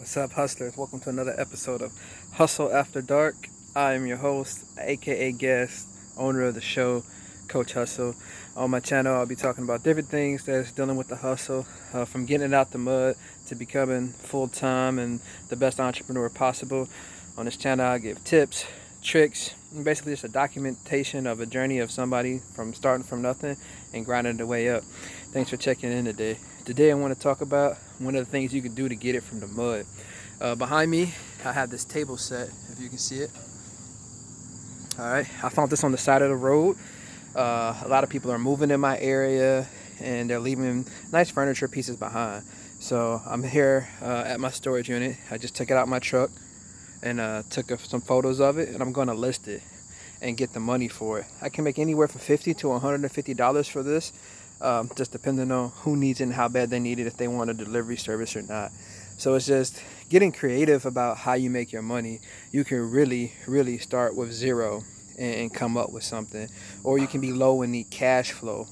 What's up, hustlers? Welcome to another episode of Hustle After Dark. I am your host, aka guest, owner of the show, Coach Hustle. On my channel, I'll be talking about different things that's dealing with the hustle, from getting it out the mud to becoming full time and the best entrepreneur possible. On this channel, I give tips, tricks, and basically just a documentation of a journey of somebody from starting from nothing and grinding their way up. Thanks for checking in today. Today I want to talk about one of the things you can do to get it from the mud. Behind me, I have this table set, if you can see it. Alright, I found this on the side of the road. A lot of people are moving in my area and they're leaving nice furniture pieces behind. So I'm here at my storage unit. I just took it out my truck and took some photos of it, and I'm going to list it and get the money for it. I can make anywhere from $50 to $150 for this, just depending on who needs it and how bad they need it, if they want a delivery service or not. So it's just getting creative about how you make your money. You can really start with zero and come up with something, or you can be low and need cash flow.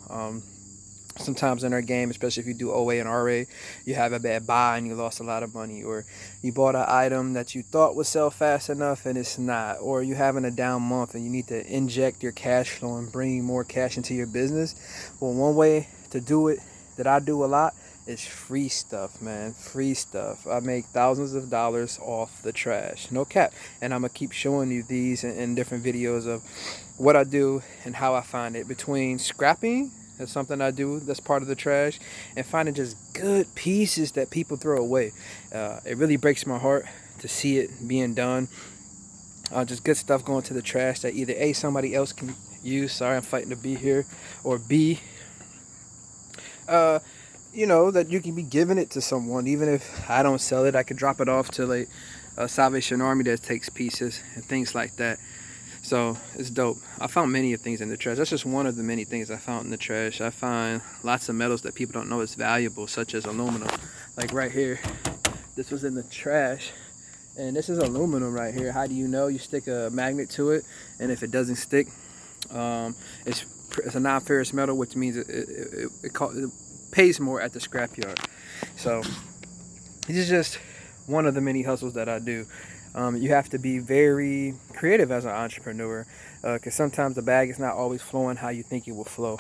Sometimes in our game, especially if you do OA and RA, you have a bad buy and you lost a lot of money, or you bought an item that you thought would sell fast enough and it's not, or you having a down month and you need to inject your cash flow and bring more cash into your business. Well, one way to do it that I do a lot is free stuff, man. Free stuff. I make thousands of dollars off the trash, no cap. And I'm gonna keep showing you these in different videos of what I do and how I find it. Between scrapping, that's something I do that's part of the trash, and finding just good pieces that people throw away. It really breaks my heart to see it being done. Just good stuff going to the trash that either A, somebody else can use, sorry I'm fighting to be here, or B, that you can be giving it to someone. Even if I don't sell it, I could drop it off to like a Salvation Army that takes pieces and things like that. So it's dope. I found many of things in the trash. That's just one of the many things I found in the trash. I find lots of metals that people don't know is valuable, such as aluminum. Like right here, this was in the trash, and this is aluminum right here. How do you know? You stick a magnet to it, and if it doesn't stick, it's a non-ferrous metal, which means it pays more at the scrapyard. So this is just one of the many hustles that I do. You have to be very creative as an entrepreneur, because sometimes the bag is not always flowing how you think it will flow.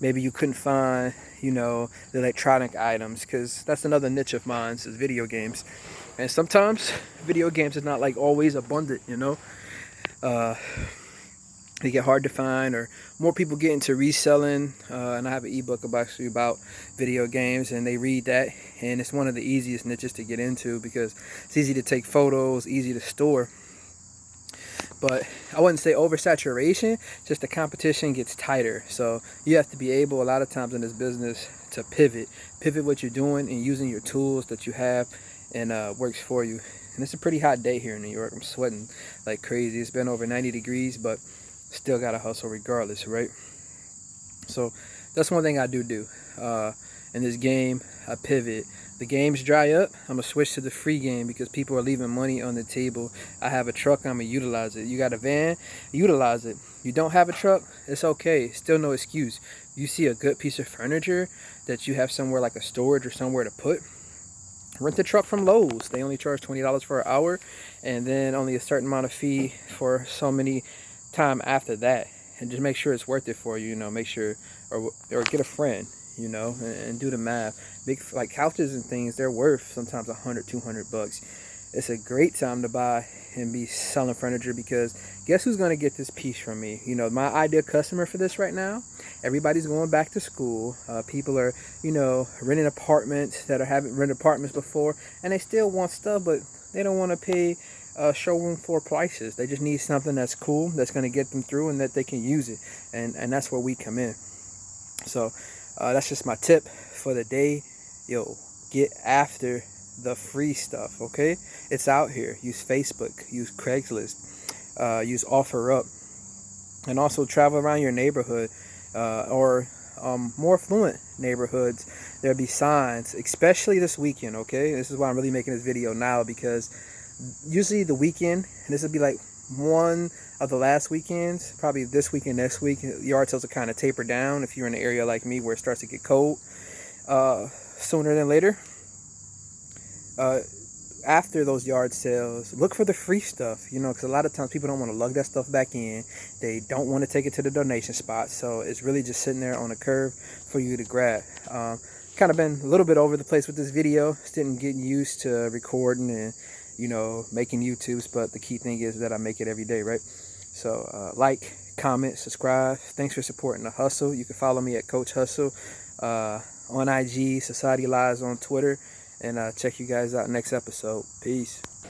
Maybe you couldn't find, the electronic items, because that's another niche of mine, is video games. And sometimes video games is not like always abundant, they get hard to find, or more people get into reselling, and I have an ebook about video games, and they read that, and it's one of the easiest niches to get into because it's easy to take photos, easy to store. But I wouldn't say oversaturation, just the competition gets tighter. So you have to be able, a lot of times in this business, to pivot what you're doing and using your tools that you have, and works for you. And it's a pretty hot day here in New York. I'm sweating like crazy. It's been over 90 degrees, but still gotta hustle regardless, right? So that's one thing I do. In this game, I pivot. The games dry up, I'm gonna switch to the free game because people are leaving money on the table. I have a truck, I'm gonna utilize it. You got a van, utilize it. You don't have a truck, it's okay, still no excuse. You see a good piece of furniture that you have somewhere like a storage or somewhere to put, rent the truck from Lowe's. They only charge $20 for an hour, and then only a certain amount of fee for so many time after that, and just make sure it's worth it for you. Make sure, or get a friend, and do the math. Big like couches and things, they're worth sometimes $100-$200. It's a great time to buy and be selling furniture, because guess who's going to get this piece from me? My ideal customer for this right now, everybody's going back to school. People are renting apartments that haven't rented apartments before, and they still want stuff, but they don't want to pay showroom floor prices. They just need something that's cool, that's going to get them through, and that they can use it, and that's where we come in. So that's just my tip for the day. Get after the free stuff, okay? It's out here. Use Facebook, use Craigslist, use OfferUp, and also travel around your neighborhood, or more affluent neighborhoods. There'll be signs, especially this weekend, okay? This is why I'm really making this video now, because usually the weekend, and this would be like one of the last weekends, probably this weekend, next week, yard sales will kind of taper down if you're in an area like me where it starts to get cold sooner than later. after those yard sales, look for the free stuff, you know, because a lot of times people don't want to lug that stuff back in. They don't want to take it to the donation spot. So it's really just sitting there on a curb for you to grab. Kind of been a little bit over the place with this video. Still getting used to recording and, you know, making YouTubes. But the key thing is that I make it every day, right? So like, comment, subscribe. Thanks for supporting the hustle. You can follow me at Coach Hustle on IG, Society Lives on Twitter. And check you guys out next episode. Peace.